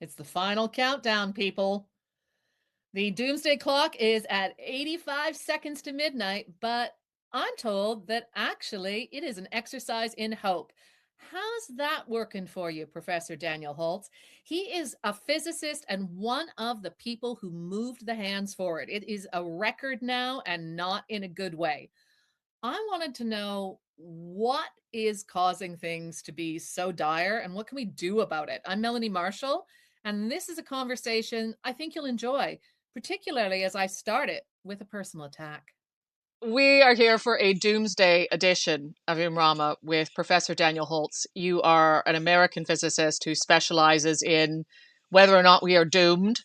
It's the final countdown, people. The Doomsday Clock is at 85 seconds to midnight, but I'm told that actually it is an exercise in hope. How's that working for you, Professor Daniel Holz? He is a physicist and one of the people who moved the hands forward. It is a record now and not in a good way. I wanted to know what is causing things to be so dire and what can we do about it? I'm Melanie Marshall, and this is a conversation I think you'll enjoy, particularly as I start it with a personal attack. We are here for a doomsday edition of Imrama with Professor Daniel Holz. You are an American physicist who specializes in whether or not we are doomed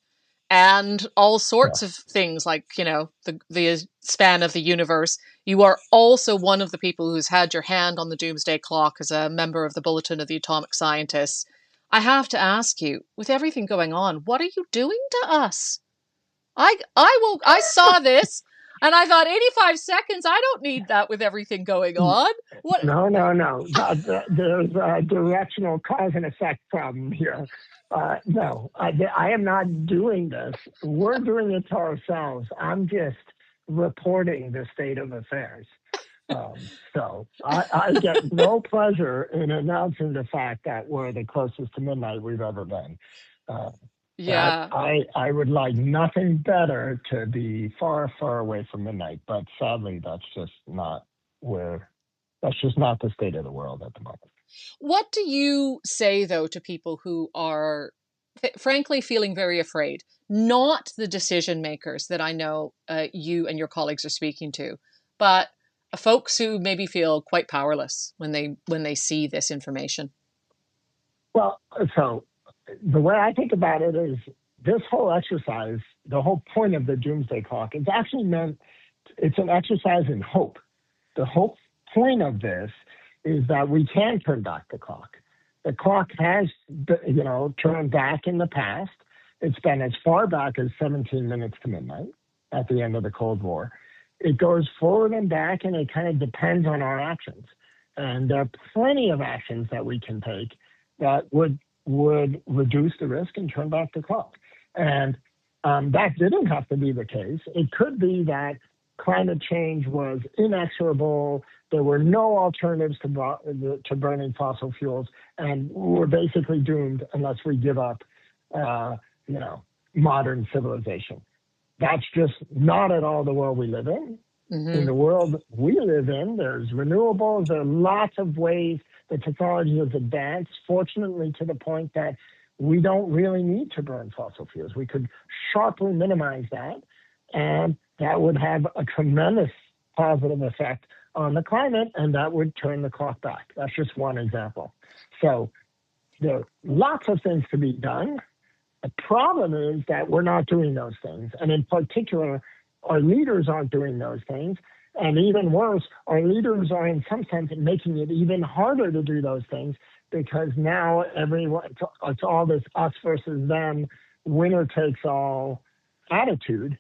and all sorts of things like, the span of the universe. You are also one of the people who's had your hand on the doomsday clock as a member of the Bulletin of the Atomic Scientists. I have to ask you, with everything going on, what are you doing to us? I saw this and I thought 85 seconds, I don't need that with everything going on. What? No. There's a directional cause and effect problem here. No, I am not doing this. We're doing it to ourselves. I'm just reporting the state of affairs. So I get no pleasure in announcing the fact that we're the closest to midnight we've ever been. Yeah. I would like nothing better to be far, far away from midnight, but sadly, that's just not the state of the world at the moment. What do you say, though, to people who are frankly feeling very afraid? Not the decision makers that I know you and your colleagues are speaking to, but folks who maybe feel quite powerless when they see this information. Well, so the way I think about it is this whole exercise, the whole point of the Doomsday Clock is actually it's an exercise in hope. The whole point of this is that we can turn back the clock. The clock has, turned back in the past. It's been as far back as 17 minutes to midnight at the end of the Cold War. It goes forward and back, and it kind of depends on our actions. And there are plenty of actions that we can take that would reduce the risk and turn back the clock. And that didn't have to be the case. It could be that climate change was inexorable. There were no alternatives to burning fossil fuels, and we're basically doomed unless we give up, modern civilization. That's just not at all the world we live in. Mm-hmm. In the world we live in, there's renewables. There are lots of ways the technology has advanced, fortunately, to the point that we don't really need to burn fossil fuels. We could sharply minimize that, and that would have a tremendous positive effect on the climate, and that would turn the clock back. That's just one example. So there are lots of things to be done. The problem is that we're not doing those things, and in particular, our leaders aren't doing those things. And even worse, our leaders are in some sense making it even harder to do those things because now it's all this us versus them, winner takes all attitude.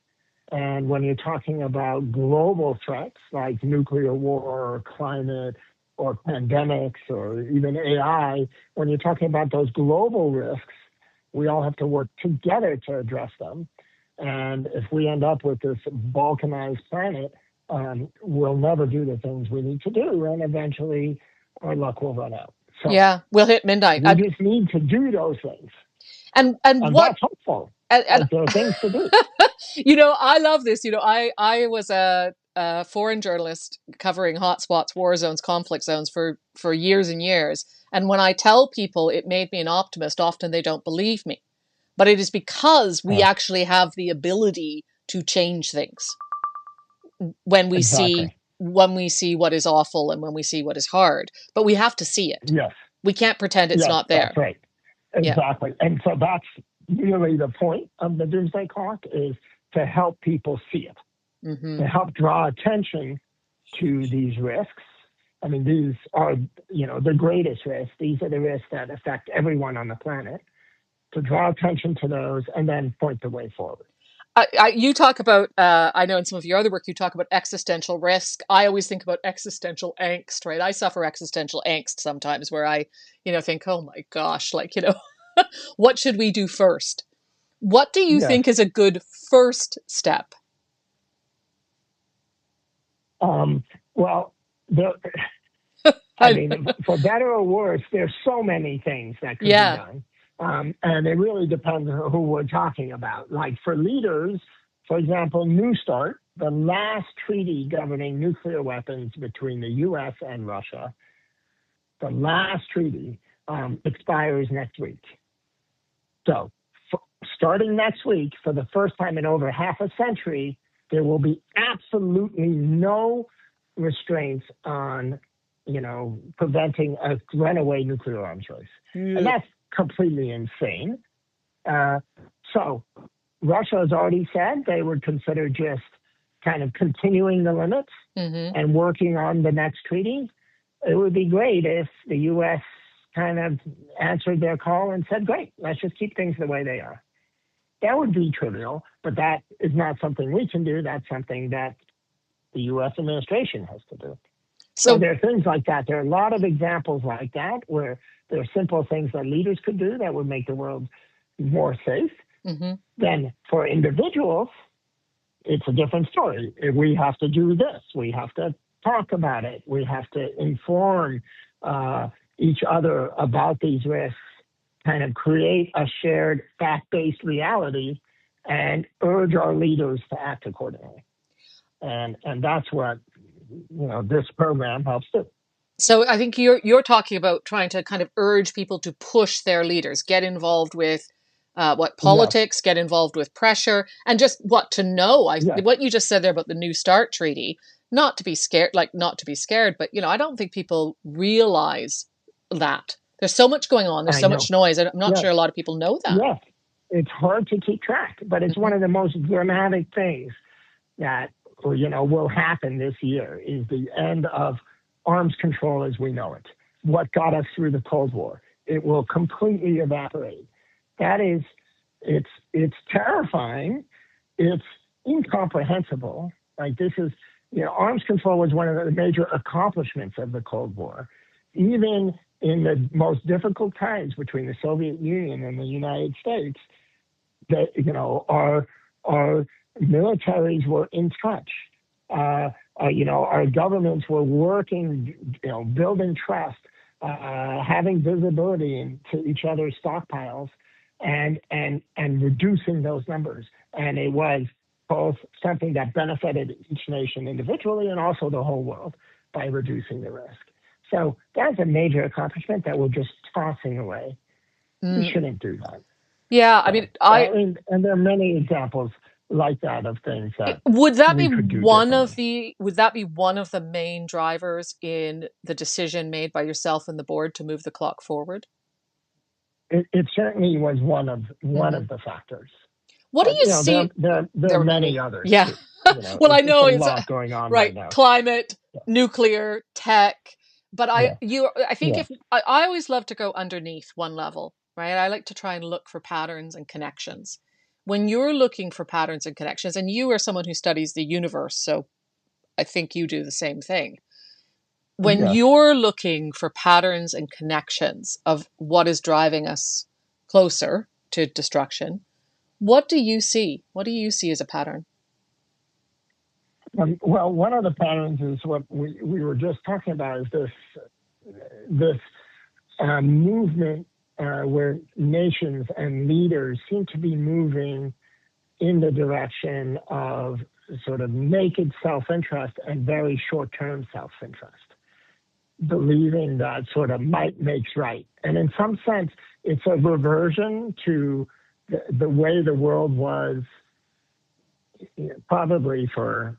And when you're talking about global threats like nuclear war or climate or pandemics or even AI, when you're talking about those global risks, we all have to work together to address them. And if we end up with this balkanized planet, we'll never do the things we need to do, and eventually our luck will run out. So yeah, we'll hit midnight. We just need to do those things. And what, that's hopeful. And there are things to do. I love this. I was a foreign journalist covering hotspots, war zones, conflict zones for years and years. And when I tell people it made me an optimist, often they don't believe me. But it is because we actually have the ability to change things when we see what is awful and when we see what is hard. But we have to see it. Yes. We can't pretend it's not there. That's right. Exactly. Yeah. And so that's really the point of the Doomsday Clock, is to help people see it, to help draw attention to these risks. I mean, these are, the greatest risks. These are the risks that affect everyone on the planet. To draw attention to those and then point the way forward. You talk about, I know in some of your other work, you talk about existential risk. I always think about existential angst, right? I suffer existential angst sometimes where I, think, oh my gosh, What should we do first? What do you think is a good first step? Well, I mean, for better or worse, there's so many things that could be done. And it really depends on who we're talking about. Like for leaders, for example, New START, the last treaty governing nuclear weapons between the U.S. and Russia, the last treaty expires next week. So starting next week, for the first time in over half a century, there will be absolutely no restraints on, preventing a runaway nuclear arms race. And that's completely insane. So Russia has already said they would consider just kind of continuing the limits and working on the next treaty. It would be great if the U.S. kind of answered their call and said, great, let's just keep things the way they are. That would be trivial, but that is not something we can do. That's something that the U.S. administration has to do. So there are things like that. There are a lot of examples like that where there are simple things that leaders could do that would make the world more safe. Then for individuals, it's a different story. We have to do this. We have to talk about it. We have to inform each other about these risks, kind of create a shared fact-based reality and urge our leaders to act accordingly. And that's what, this program helps do. So I think you're talking about trying to kind of urge people to push their leaders, get involved with politics, get involved with pressure, and just what to know. What you just said there about the New START treaty, not to be scared, but I don't think people realize that. There's so much going on. There's so much noise. I'm not sure a lot of people know that. Yes, it's hard to keep track, but it's one of the most dramatic things that will happen this year is the end of arms control as we know it. What got us through the Cold War. It will completely evaporate. That is, it's terrifying. It's incomprehensible. Like this is, arms control was one of the major accomplishments of the Cold War. Even in the most difficult times between the Soviet Union and the United States, that, our militaries were in touch. Our governments were working, building trust, having visibility into each other's stockpiles, and reducing those numbers. And it was both something that benefited each nation individually and also the whole world by reducing the risk. So that's a major accomplishment that we're just tossing away. We shouldn't do that. Yeah, and there are many examples like that of things that would that be one of the main drivers in the decision made by yourself and the board to move the clock forward? It certainly was one of the factors. What do you see? There are many others. Yeah. Well, I know it's a lot going on right now. Climate, nuclear, tech. But I think I always love to go underneath one level, right? I like to try and look for patterns and connections. When you're looking for patterns and connections, and you are someone who studies the universe, so I think you do the same thing. When you're looking for patterns and connections of what is driving us closer to destruction, what do you see? What do you see as a pattern? Well, one of the patterns is what we were just talking about, is this movement where nations and leaders seem to be moving in the direction of sort of naked self-interest and very short-term self-interest, believing that sort of might makes right. And in some sense, it's a reversion to the way the world was probably for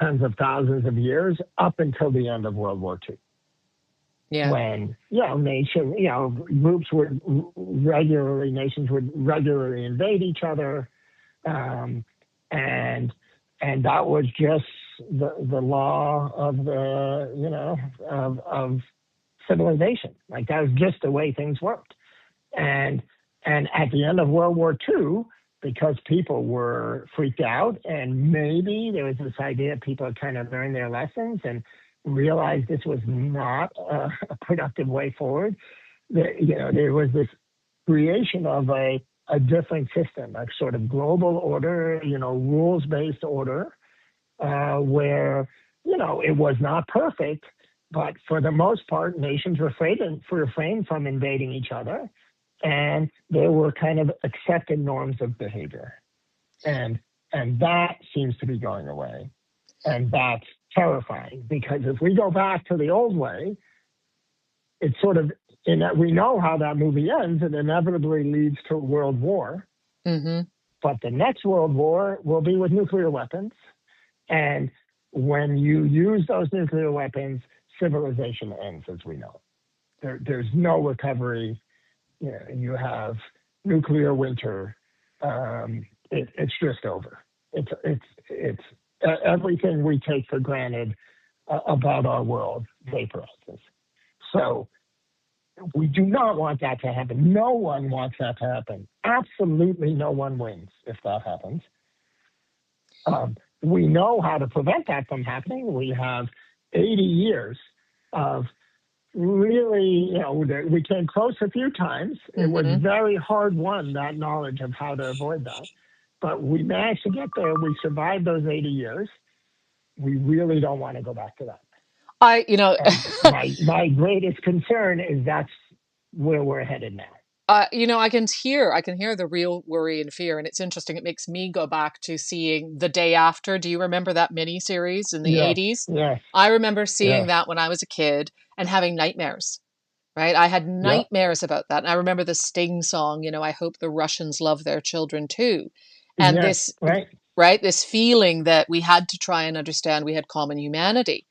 tens of thousands of years up until the end of World War II. Yeah. When, nations would regularly invade each other. And that was just the law of of civilization. Like that was just the way things worked. And at the end of World War II, because people were freaked out and maybe there was this idea people had kind of learned their lessons and realized this was not a productive way forward. There was this creation of a different system, a sort of global order, rules-based order, where, it was not perfect, but for the most part, nations refrained from invading each other, and there were kind of accepted norms of behavior. And that seems to be going away. And that's terrifying, because if we go back to the old way, it's sort of, in that we know how that movie ends, it inevitably leads to world war. Mm-hmm. But the next world war will be with nuclear weapons. And when you use those nuclear weapons, civilization ends as we know. There's no recovery. You have nuclear winter. It's just over. It's everything we take for granted about our world vaporizes. So we do not want that to happen. No one wants that to happen. Absolutely no one wins if that happens. We know how to prevent that from happening. We have 80 years of really, we came close a few times. Mm-hmm. It was very hard won, that knowledge of how to avoid that. But we managed to get there. We survived those 80 years. We really don't want to go back to that. My greatest concern is that's where we're headed now. I can hear the real worry and fear. And it's interesting. It makes me go back to seeing The Day After. Do you remember that miniseries in the 80s? Yes. I remember seeing that when I was a kid and having nightmares, right? I had nightmares about that. And I remember the Sting song, I hope the Russians love their children too. And this feeling that we had to try and understand we had common humanity.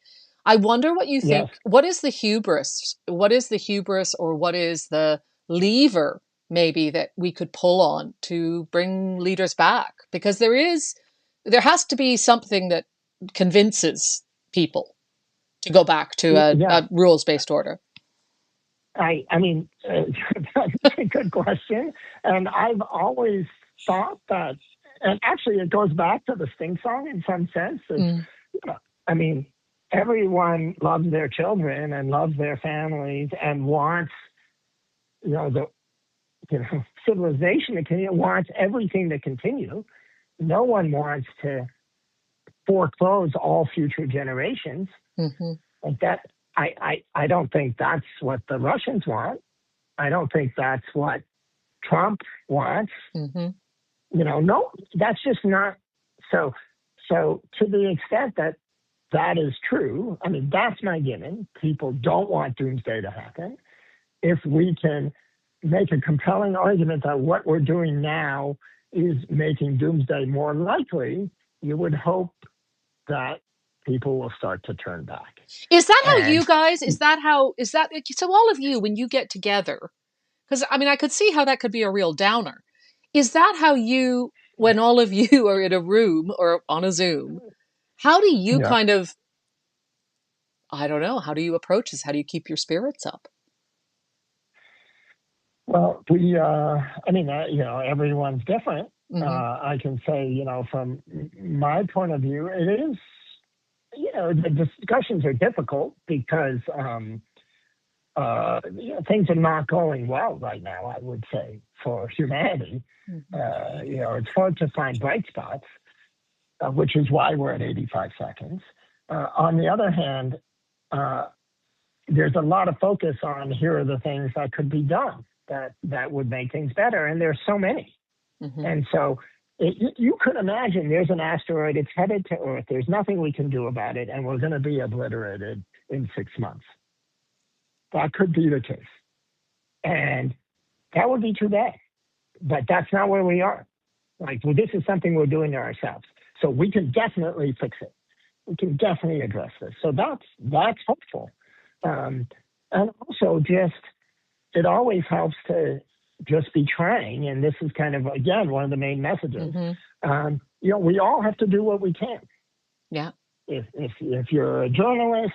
I wonder what you think. Yes. What is the hubris? What is the hubris, or what is the lever maybe that we could pull on to bring leaders back? Because there has to be something that convinces people to go back to a rules-based order. I mean, that's a good question. And I've always thought that, and actually it goes back to the Sting song in some sense. I mean, everyone loves their children and loves their families and wants, civilization to continue, wants everything to continue. No one wants to foreclose all future generations. Mm-hmm. Like that, I don't think that's what the Russians want. I don't think that's what Trump wants. Mm-hmm. No, that's just not so. So to the extent that is true, I mean, that's my given. People don't want doomsday to happen. If we can make a compelling argument that what we're doing now is making doomsday more likely, you would hope that people will start to turn back. Is that how you guys, so all of you, when you get together, because I mean, I could see how that could be a real downer. Is that how you, when all of you are in a room or on a Zoom, how do you kind of, I don't know, how do you approach this? How do you keep your spirits up? Well, everyone's different. Mm-hmm. I can say, from my point of view, it is, the discussions are difficult because, things are not going well right now, I would say, for humanity. Mm-hmm. It's hard to find bright spots, which is why we're at 85 seconds. On the other hand, there's a lot of focus on here are the things that could be done that would make things better. And there's so many. Mm-hmm. And so you could imagine there's an asteroid, it's headed to Earth. There's nothing we can do about it. And we're going to be obliterated in 6 months. That could be the case. And that would be too bad. But that's not where we are. This is something we're doing to ourselves. So we can definitely fix it. We can definitely address this. So that's hopeful. And also it always helps to just be trying. And this is kind of, again, one of the main messages. Mm-hmm. We all have to do what we can. Yeah. If you're a journalist,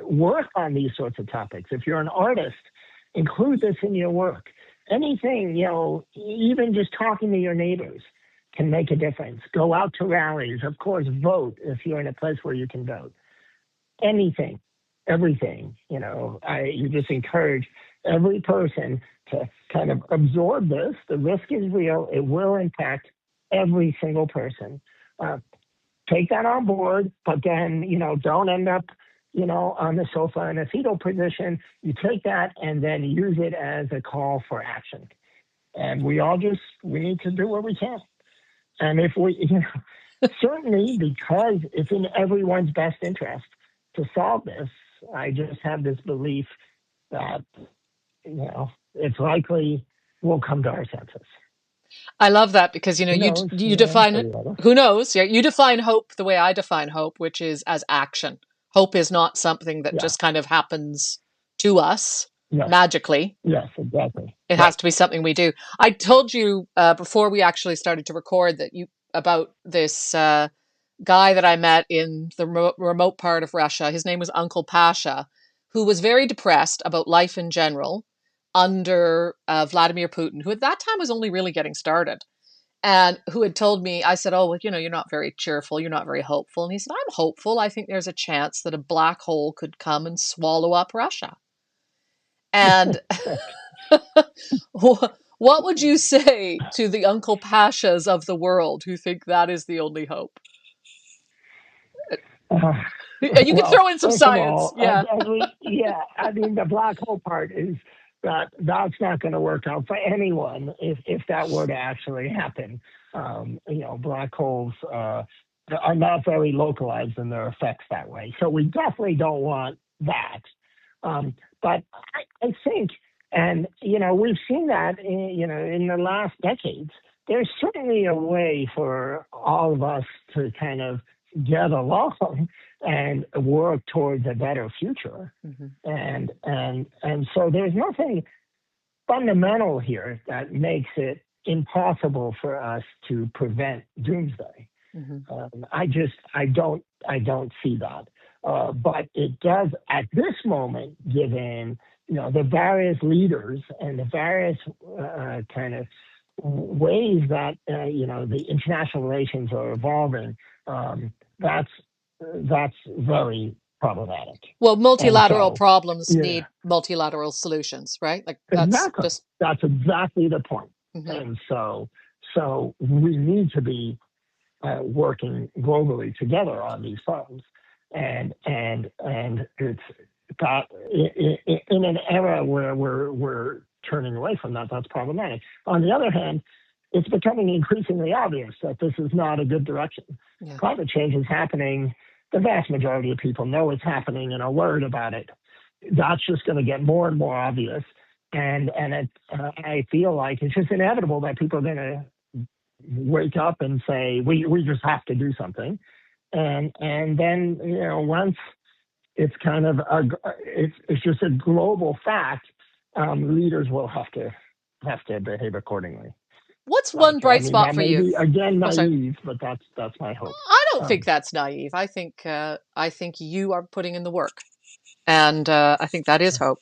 work on these sorts of topics. If you're an artist, include this in your work. Anything, even just talking to your neighbors can make a difference. Go out to rallies. Of course, vote if you're in a place where you can vote. Anything, everything, you just encourage every person to kind of absorb this. The risk is real. It will impact every single person. Take that on board, but then, don't end up, on the sofa in a fetal position. You take that and then use it as a call for action. And we need to do what we can. And if we, certainly because it's in everyone's best interest to solve this, I just have this belief that, it's likely we'll come to our senses. I love that because, you define it. Who knows? Yeah, you define hope the way I define hope, which is as action. Hope is not something that just kind of happens to us magically. Yes, exactly. It has to be something we do. I told you before we actually started to record about this guy that I met in the remote part of Russia. His name was Uncle Pasha, who was very depressed about life in general under Vladimir Putin, who at that time was only really getting started, and who had told me, I said, oh, well, you're not very cheerful. You're not very hopeful. And he said, I'm hopeful. I think there's a chance that a black hole could come and swallow up Russia. And what would you say to the Uncle Pashas of the world who think that is the only hope? You can throw in some science. All, I mean, the black hole part is that's not going to work out for anyone if that were to actually happen. Black holes are not very localized in their effects that way. So we definitely don't want that. But I think, and, we've seen that, in the last decades, there's certainly a way for all of us to kind of get along and work towards a better future. Mm-hmm. And so there's nothing fundamental here that makes it impossible for us to prevent doomsday. Mm-hmm. I don't see that. But it does at this moment, given, the various leaders and the various kind of ways that, the international relations are evolving, that's very problematic. Well, multilateral problems need multilateral solutions, right? Like that's exactly the point. Mm-hmm. And so we need to be working globally together on these problems, and it's got in an era where we're turning away from that. That's problematic. On the other hand, it's becoming increasingly obvious that this is not a good direction. Yeah. Climate change is happening. The vast majority of people know it's happening and are worried about it. That's just going to get more and more obvious. And I feel like it's just inevitable that people are going to wake up and say, we just have to do something. And then, once it's kind of, it's just a global fact, leaders will have to behave accordingly. What's one bright spot for you? Again, naive, but that's my hope. I don't think that's naive. I think you are putting in the work, and I think that is hope.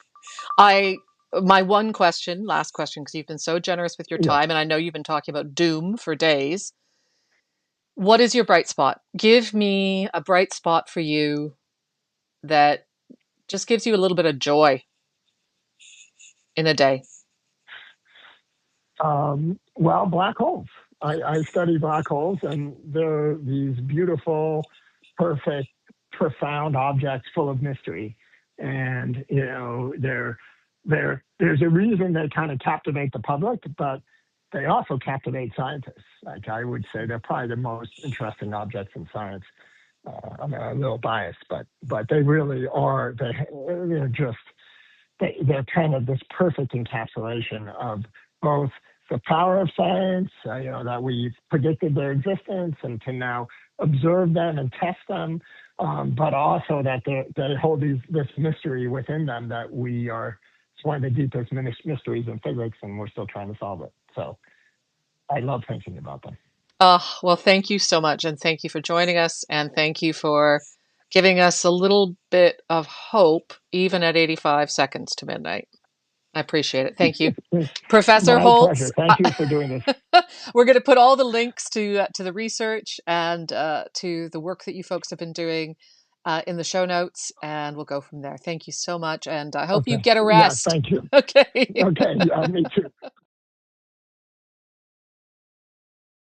My last question, because you've been so generous with your time, and I know you've been talking about doom for days. What is your bright spot? Give me a bright spot for you that just gives you a little bit of joy in a day. Well, black holes. I study black holes, and they're these beautiful, perfect, profound objects full of mystery. And, there's a reason they kind of captivate the public, but they also captivate scientists. Like, I would say they're probably the most interesting objects in science. I'm a little biased, but they really are. They're kind of this perfect encapsulation of both the power of science, that we've predicted their existence and can now observe them and test them, but also that they hold this mystery within them that it's one of the deepest mysteries in physics, and we're still trying to solve it. So I love thinking about them. Well, thank you so much, and thank you for joining us, and thank you for giving us a little bit of hope, even at 85 seconds to midnight. I appreciate it. Thank you. Professor Holz. Pleasure. Thank you for doing this. We're going to put all the links to the research and to the work that you folks have been doing in the show notes, and we'll go from there. Thank you so much, and I hope you Okay. get a Yeah, rest. thank you. Okay. Okay, me too.